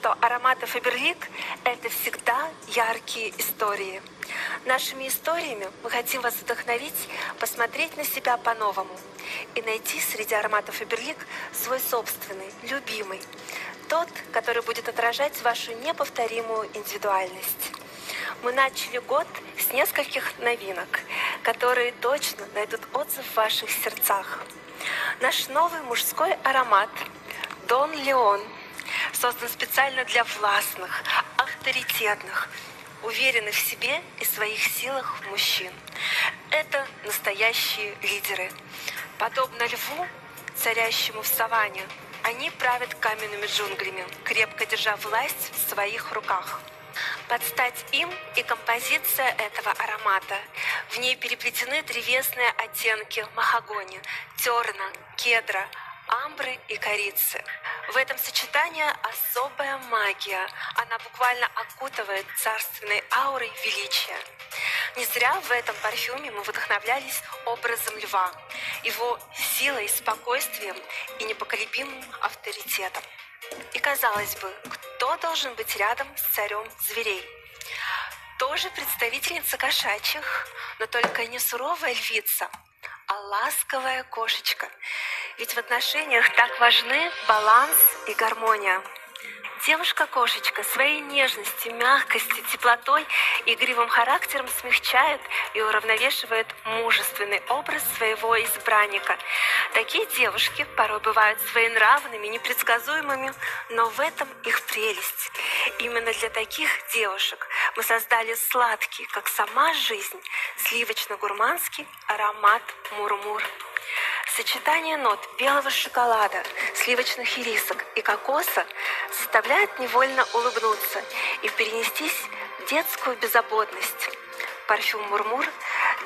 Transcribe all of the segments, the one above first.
что ароматы Faberlic – это всегда яркие истории. Нашими историями мы хотим вас вдохновить, посмотреть на себя по-новому и найти среди ароматов Faberlic свой собственный, любимый. Тот, который будет отражать вашу неповторимую индивидуальность. Мы начали год с нескольких новинок, которые точно найдут отзыв в ваших сердцах. Наш новый мужской аромат Дон Леон создан специально для властных, авторитетных, уверенных в себе и своих силах мужчин. Это настоящие лидеры. Подобно льву, царящему в саванне, они правят каменными джунглями, крепко держа власть в своих руках. Под стать им и композиция этого аромата. В ней переплетены древесные оттенки махагони, терна, кедра, амбры и корицы. В этом сочетании особая магия. Она буквально окутывает царственной аурой величия. Не зря в этом парфюме мы вдохновлялись образом льва, его силой, спокойствием и непоколебимым авторитетом. И казалось бы, кто должен быть рядом с царем зверей? Тоже представительница кошачьих, но только не суровая львица, а ласковая кошечка. Ведь в отношениях так важны баланс и гармония. Девушка-кошечка своей нежностью, мягкостью, теплотой и игривым характером смягчает и уравновешивает мужественный образ своего избранника. Такие девушки порой бывают своенравными, непредсказуемыми, но в этом их прелесть. Именно для таких девушек мы создали сладкий, как сама жизнь, сливочно-гурманский аромат Мурмур. Сочетание нот белого шоколада, сливочных ирисок и кокоса заставляет невольно улыбнуться и перенестись в детскую беззаботность. Парфюм Мурмур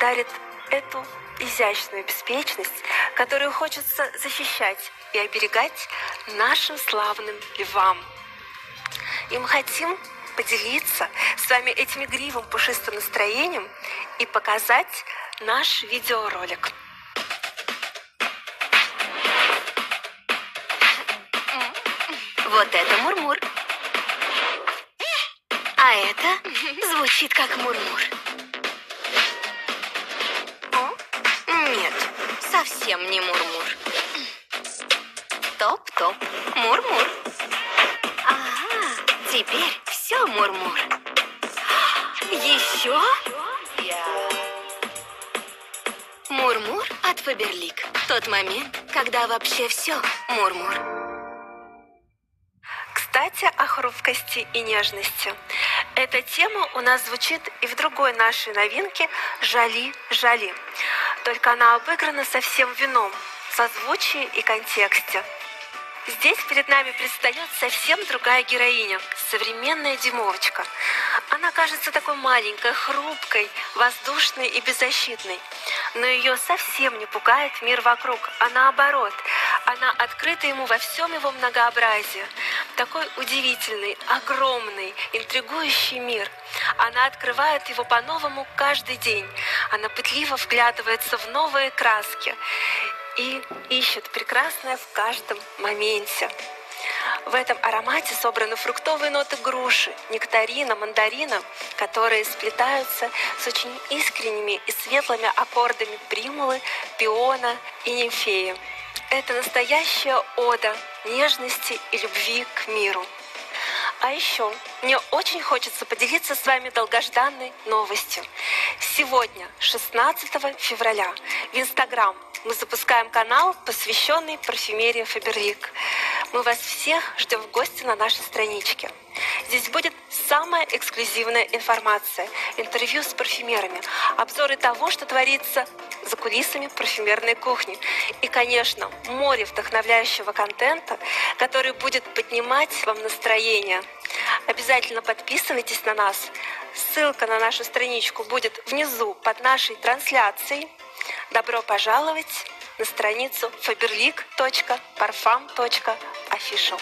дарит эту изящную беспечность, которую хочется защищать и оберегать нашим славным львам. И мы хотим поделиться с вами этим игривым пушистым настроением и показать наш видеоролик. Вот это Мурмур. А это звучит как Мурмур. Нет, совсем не Мурмур. Топ-топ. Мурмур. Ага, теперь все Мурмур. Еще? Мурмур от Faberlic. Тот момент, когда вообще все Мурмур. Кстати, о хрупкости и нежности. Эта тема у нас звучит и в другой нашей новинке «Жали-жали». Только она обыграна совсем в ином созвучии и контексте. Здесь перед нами предстает совсем другая героиня, современная Димовочка. Она кажется такой маленькой, хрупкой, воздушной и беззащитной. Но ее совсем не пугает мир вокруг, а наоборот, она открыта ему во всем его многообразии. Такой удивительный, огромный, интригующий мир. Она открывает его по-новому каждый день. Она пытливо вглядывается в новые краски и ищет прекрасное в каждом моменте. В этом аромате собраны фруктовые ноты груши, нектарина, мандарина, которые сплетаются с очень искренними и светлыми аккордами примулы, пиона и нимфеи. Это настоящая ода нежности и любви к миру. А еще мне очень хочется поделиться с вами долгожданной новостью. Сегодня, 16 февраля, в Инстаграм мы запускаем канал, посвященный парфюмерии Faberlic. Мы вас всех ждем в гости на нашей страничке. Здесь будет самая эксклюзивная информация, интервью с парфюмерами, обзоры того, что творится за кулисами парфюмерной кухни. И, конечно, море вдохновляющего контента, который будет поднимать вам настроение. Обязательно подписывайтесь на нас. Ссылка на нашу страничку будет внизу под нашей трансляцией. Добро пожаловать на страницу faberlic.parfum.official.